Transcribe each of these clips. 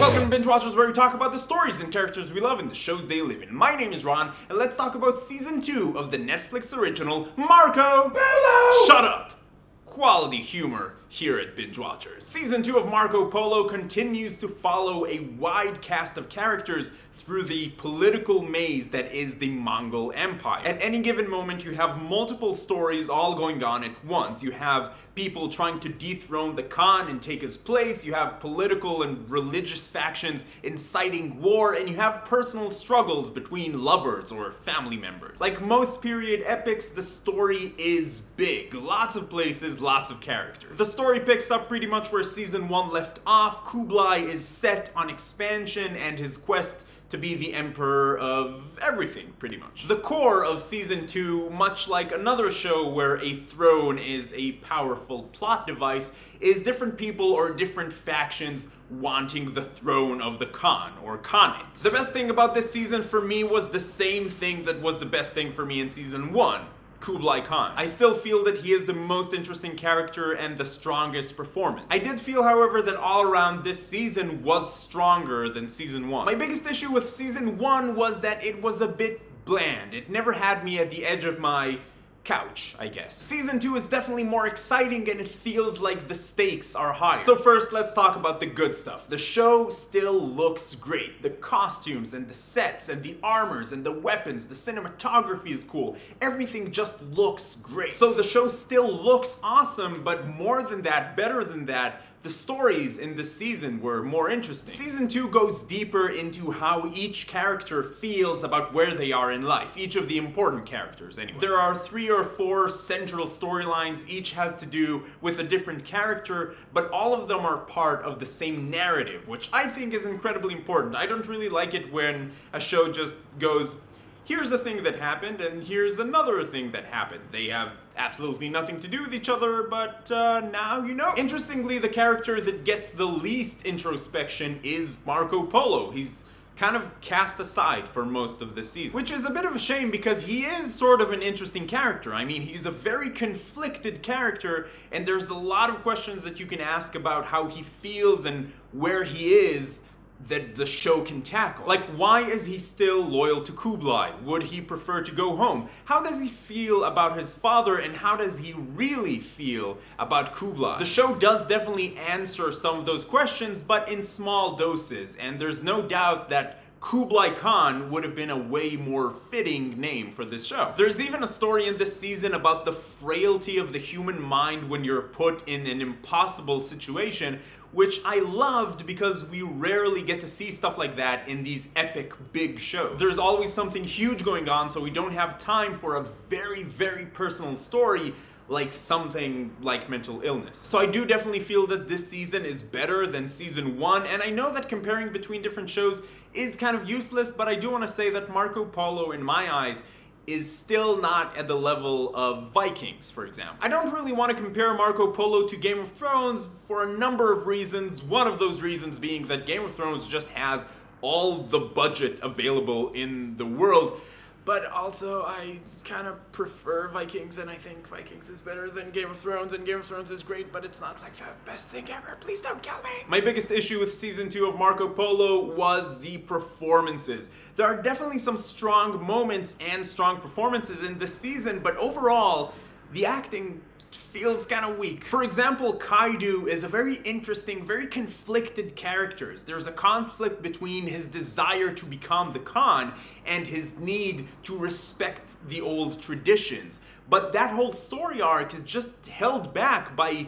Welcome to Binge Watchers, where we talk about the stories and characters we love and the shows they live in. My name is Ron, and let's talk about Season 2 of the Netflix original Marco Polo! Shut up! Quality humor here at Binge Watchers. Season 2 of Marco Polo continues to follow a wide cast of characters through the political maze that is the Mongol Empire. At any given moment, you have multiple stories all going on at once. You have people trying to dethrone the Khan and take his place, you have political and religious factions inciting war, and you have personal struggles between lovers or family members. Like most period epics, the story is big. Lots of places, lots of characters. The story picks up pretty much where Season 1 left off. Kublai is set on expansion and his quest to be the emperor of everything, pretty much. The core of Season 2, much like another show where a throne is a powerful plot device, is different people or different factions wanting the throne of the Khan, or Khanate. The best thing about this season for me was the same thing that was the best thing for me in Season 1. Kublai Khan. I still feel that he is the most interesting character and the strongest performance. I did feel, however, that all around this season was stronger than Season 1. My biggest issue with Season 1 was that it was a bit bland. It never had me at the edge of my couch, I guess. Season 2 is definitely more exciting and it feels like the stakes are higher. So first, let's talk about the good stuff. The show still looks great. The costumes and the sets and the armors and the weapons, the cinematography is cool. Everything just looks great. So the show still looks awesome, but more than that, better than that, the stories in this season were more interesting. Season 2 goes deeper into how each character feels about where they are in life. Each of the important characters, anyway. There are 3 or 4 central storylines. Each has to do with a different character, but all of them are part of the same narrative, which I think is incredibly important. I don't really like it when a show just goes, here's a thing that happened, and here's another thing that happened. They have absolutely nothing to do with each other, but now you know. Interestingly, the character that gets the least introspection is Marco Polo. He's kind of cast aside for most of the season, which is a bit of a shame because he is sort of an interesting character. I mean, he's a very conflicted character, and there's a lot of questions that you can ask about how he feels and where he is that the show can tackle. Like, why is he still loyal to Kublai? Would he prefer to go home? How does he feel about his father, and how does he really feel about Kublai? The show does definitely answer some of those questions, but in small doses, and there's no doubt that Kublai Khan would have been a way more fitting name for this show. There's even a story in this season about the frailty of the human mind when you're put in an impossible situation, which I loved because we rarely get to see stuff like that in these epic big shows. There's always something huge going on, so we don't have time for a very, very personal story like something like mental illness. So I do definitely feel that this season is better than Season 1, and I know that comparing between different shows is kind of useless, but I do want to say that Marco Polo, in my eyes, is still not at the level of Vikings, for example. I don't really want to compare Marco Polo to Game of Thrones for a number of reasons. One of those reasons being that Game of Thrones just has all the budget available in the world, but also I kind of prefer Vikings, and I think Vikings is better than Game of Thrones, and Game of Thrones is great, but it's not like the best thing ever. Please don't kill me. My biggest issue with Season 2 of Marco Polo was the performances. There are definitely some strong moments and strong performances in this season, but overall, the acting feels kind of weak. For example, Kaido is a very interesting, very conflicted character. There's a conflict between his desire to become the Khan and his need to respect the old traditions. But that whole story arc is just held back by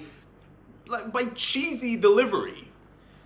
cheesy delivery.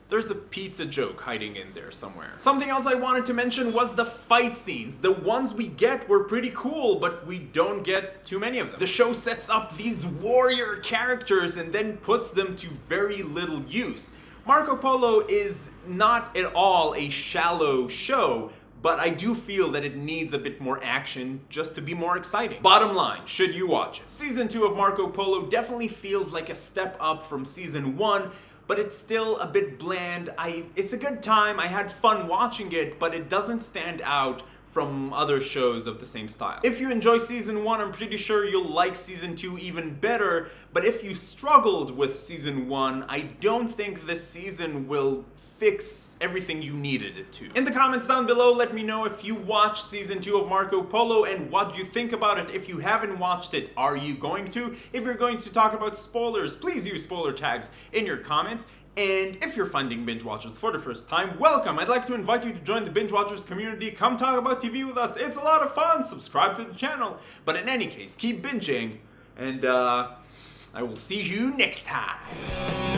There's a pizza joke hiding in there somewhere. Something else I wanted to mention was the fight scenes. The ones we get were pretty cool, but we don't get too many of them. The show sets up these warrior characters and then puts them to very little use. Marco Polo is not at all a shallow show, but I do feel that it needs a bit more action just to be more exciting. Bottom line, should you watch it? Season 2 of Marco Polo definitely feels like a step up from Season 1, but it's still a bit bland. It's a good time, I had fun watching it, but it doesn't stand out from other shows of the same style. If you enjoy season 1, I'm pretty sure you'll like season 2 even better, but if you struggled with season 1, I don't think this season will fix everything you needed it to. In the comments down below, let me know if you watched season 2 of Marco Polo and what you think about it. If you haven't watched it, are you going to? If you're going to talk about spoilers, please use spoiler tags in your comments. And if you're finding Binge Watchers for the first time, welcome! I'd like to invite you to join the Binge Watchers community. Come talk about TV with us. It's a lot of fun. Subscribe to the channel. But in any case, keep binging. And I will see you next time.